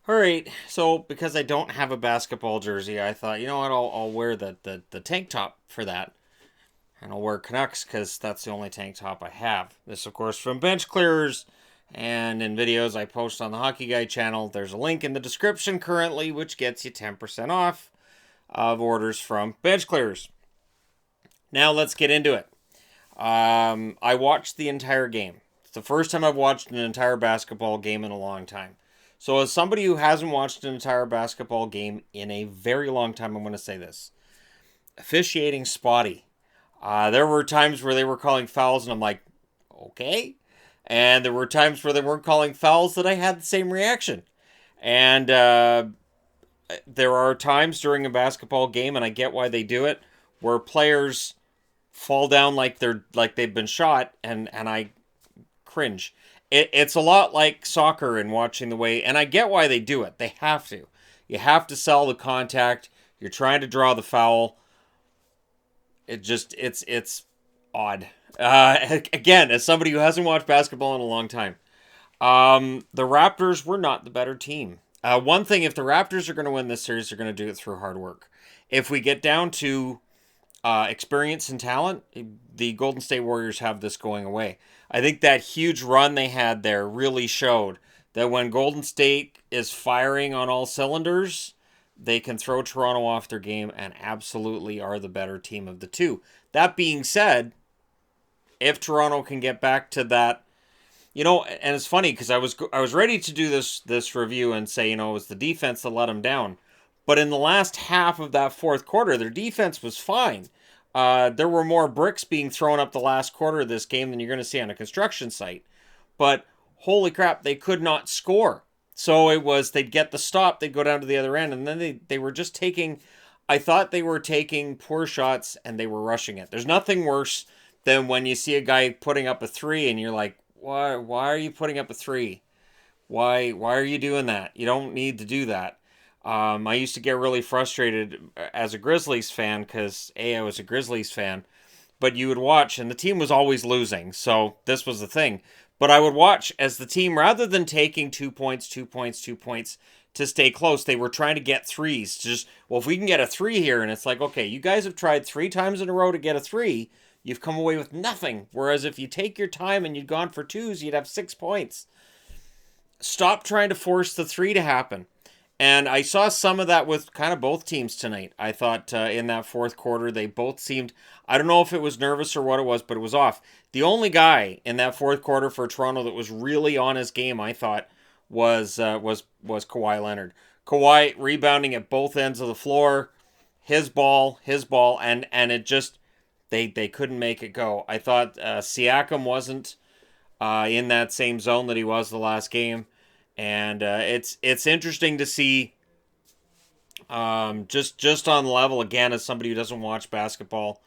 All right, so because I don't have a basketball jersey, I thought, you know what, I'll wear the tank top for that. And I'll wear Canucks because that's the only tank top I have. This, of course, from Bench Clearers. And in videos I post on the Hockey Guy channel, there's a link in the description currently, which gets you 10% off of orders from Bench Clearers. Now let's get into it. I watched the entire game. It's the first time I've watched an entire basketball game in a long time. So, as somebody who hasn't watched an entire basketball game in a very long time, I'm going to say this: officiating spotty. There were times where they were calling fouls, and I'm like, okay. And there were times where they weren't calling fouls that I had the same reaction. And there are times during a basketball game, and I get why they do it, where players fall down like they've been shot, and I cringe. It's a lot like soccer and watching the way, and I get why they do it. They have to. You have to sell the contact. You're trying to draw the foul. It's odd. Again, as somebody who hasn't watched basketball in a long time, the Raptors were not the better team. One thing, if the Raptors are going to win this series, they're going to do it through hard work. If we get down to experience and talent, the Golden State Warriors have this going away. I think that huge run they had there really showed that when Golden State is firing on all cylinders, they can throw Toronto off their game and absolutely are the better team of the two. That being said, if Toronto can get back to that, and it's funny because I was ready to do this review and say, it was the defense that let them down, but in the last half of that fourth quarter, their defense was fine. There were more bricks being thrown up the last quarter of this game than you're going to see on a construction site, but holy crap, they could not score. So it was they'd get the stop, they'd go down to the other end, and then they were just taking. I thought they were taking poor shots and they were rushing it. There's nothing worse than when you see a guy putting up a three and you're like, why are you putting up a three? Why are you doing that? You don't need to do that. I used to get really frustrated as a Grizzlies fan because I was a Grizzlies fan, but you would watch and the team was always losing, so this was the thing. But I would watch as the team, rather than taking 2 points, 2 points, 2 points to stay close, they were trying to get threes. Just, well, if we can get a three here, and it's like, okay, you guys have tried 3 times in a row to get a three, you've come away with nothing. Whereas if you take your time and you'd gone for twos, you'd have 6 points. Stop trying to force the three to happen. And I saw some of that with kind of both teams tonight. I thought in that fourth quarter, they both seemed, I don't know if it was nervous or what it was, but it was off. The only guy in that fourth quarter for Toronto that was really on his game, I thought, was Kawhi Leonard. Kawhi rebounding at both ends of the floor, his ball, and it just, they couldn't make it go. I thought Siakam wasn't in that same zone that he was the last game. And it's interesting to see just on level again as somebody who doesn't watch basketball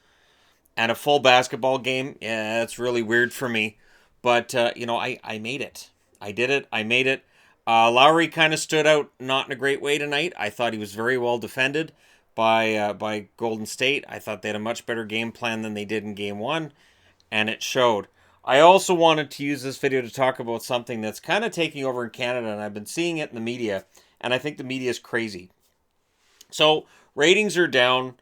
and a full basketball game. Yeah, it's really weird for me, but I made it. I did it. I made it. Lowry kind of stood out not in a great way tonight. I thought he was very well defended by Golden State. I thought they had a much better game plan than they did in game one, and it showed. I also wanted to use this video to talk about something that's kind of taking over in Canada, and I've been seeing it in the media, and I think the media is crazy. So, ratings are down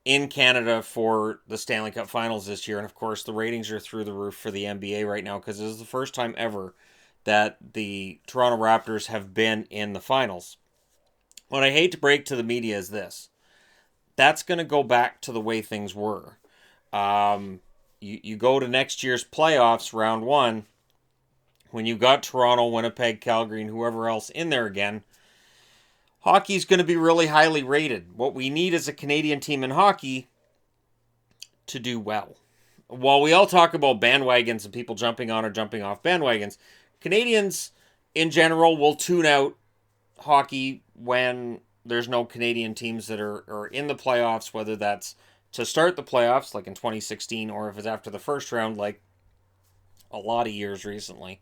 in Canada for the Stanley Cup Finals this year, and of course, the ratings are through the roof for the NBA right now because this is the first time ever that the Toronto Raptors have been in the finals. What I hate to break to the media is this: that's going to go back to the way things were. You go to next year's playoffs, round one, when you got Toronto, Winnipeg, Calgary, and whoever else in there again, hockey's going to be really highly rated. What we need is a Canadian team in hockey to do well. While we all talk about bandwagons and people jumping on or jumping off bandwagons, Canadians in general will tune out hockey when there's no Canadian teams that are in the playoffs, whether that's to start the playoffs, like in 2016, or if it's after the first round, like a lot of years recently.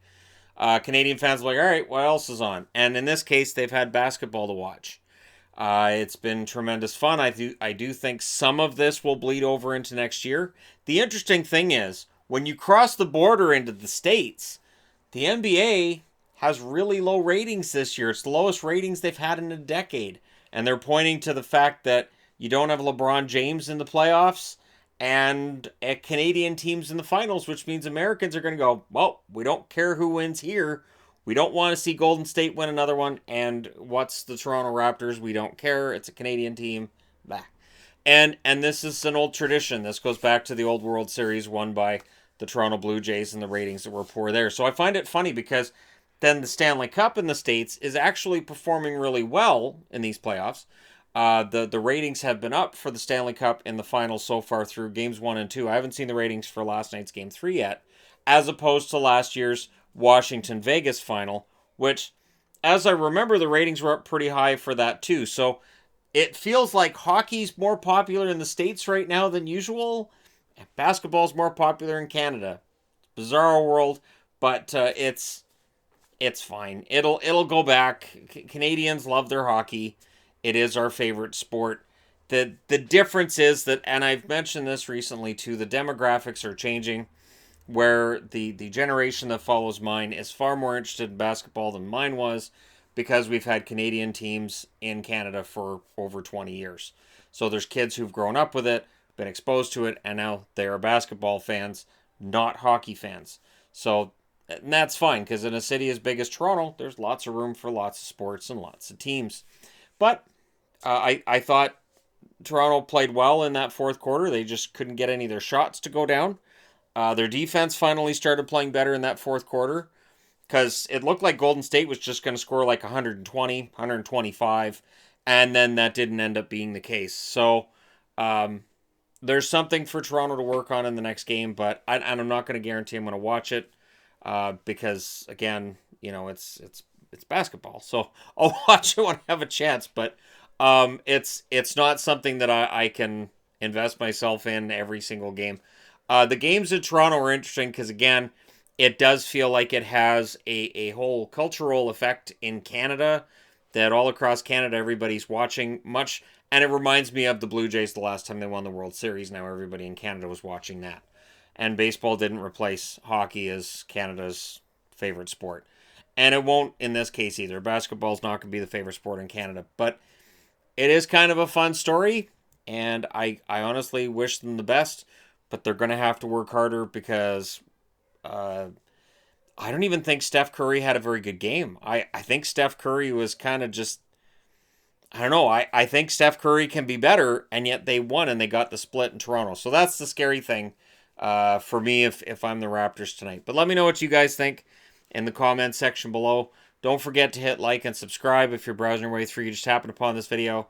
Canadian fans are like, all right, what else is on? And in this case, they've had basketball to watch. It's been tremendous fun. I do think some of this will bleed over into next year. The interesting thing is, when you cross the border into the States, the NBA has really low ratings this year. It's the lowest ratings they've had in a decade. And they're pointing to the fact that you don't have LeBron James in the playoffs and Canadian teams in the finals, which means Americans are going to go, well, we don't care who wins here. We don't want to see Golden State win another one. And what's the Toronto Raptors? We don't care. It's a Canadian team. Blah. And this is an old tradition. This goes back to the old World Series won by the Toronto Blue Jays and the ratings that were poor there. So I find it funny because then the Stanley Cup in the States is actually performing really well in these playoffs. The ratings have been up for the Stanley Cup in the finals so far through games 1 and 2. I haven't seen the ratings for last night's game 3 yet, as opposed to last year's Washington-Vegas final, which, as I remember, the ratings were up pretty high for that too. So it feels like hockey's more popular in the States right now than usual. Basketball's more popular in Canada. Bizarre world, but it's fine. It'll go back. Canadians love their hockey. It is our favorite sport. The difference is that, and I've mentioned this recently too, the demographics are changing, where the generation that follows mine is far more interested in basketball than mine was, because we've had Canadian teams in Canada for over 20 years. So there's kids who've grown up with it, been exposed to it, and now they are basketball fans, not hockey fans. So and that's fine, because in a city as big as Toronto, there's lots of room for lots of sports and lots of teams. But I thought Toronto played well in that fourth quarter. They just couldn't get any of their shots to go down. Their defense finally started playing better in that fourth quarter, because it looked like Golden State was just going to score like 120, 125, and then that didn't end up being the case. So there's something for Toronto to work on in the next game, but I'm not going to guarantee I'm going to watch it, because, again, it's basketball. So I'll watch it when I have a chance, but it's not something that I can invest myself in every single game. The games in Toronto are interesting because, again, it does feel like it has a whole cultural effect in Canada, that all across Canada everybody's watching much, and it reminds me of the Blue Jays the last time they won the World Series. Now everybody in Canada was watching that. And baseball didn't replace hockey as Canada's favorite sport. And it won't in this case either. Basketball's not going to be the favorite sport in Canada. But it is kind of a fun story, and I honestly wish them the best, but they're going to have to work harder, because I don't even think Steph Curry had a very good game. I think Steph Curry was kind of just, I don't know. I think Steph Curry can be better, and yet they won and they got the split in Toronto. So that's the scary thing for me if I'm the Raptors tonight. But let me know what you guys think in the comments section below. Don't forget to hit like and subscribe if you're browsing your way through. You just happened upon this video.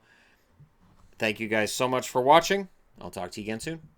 Thank you guys so much for watching. I'll talk to you again soon.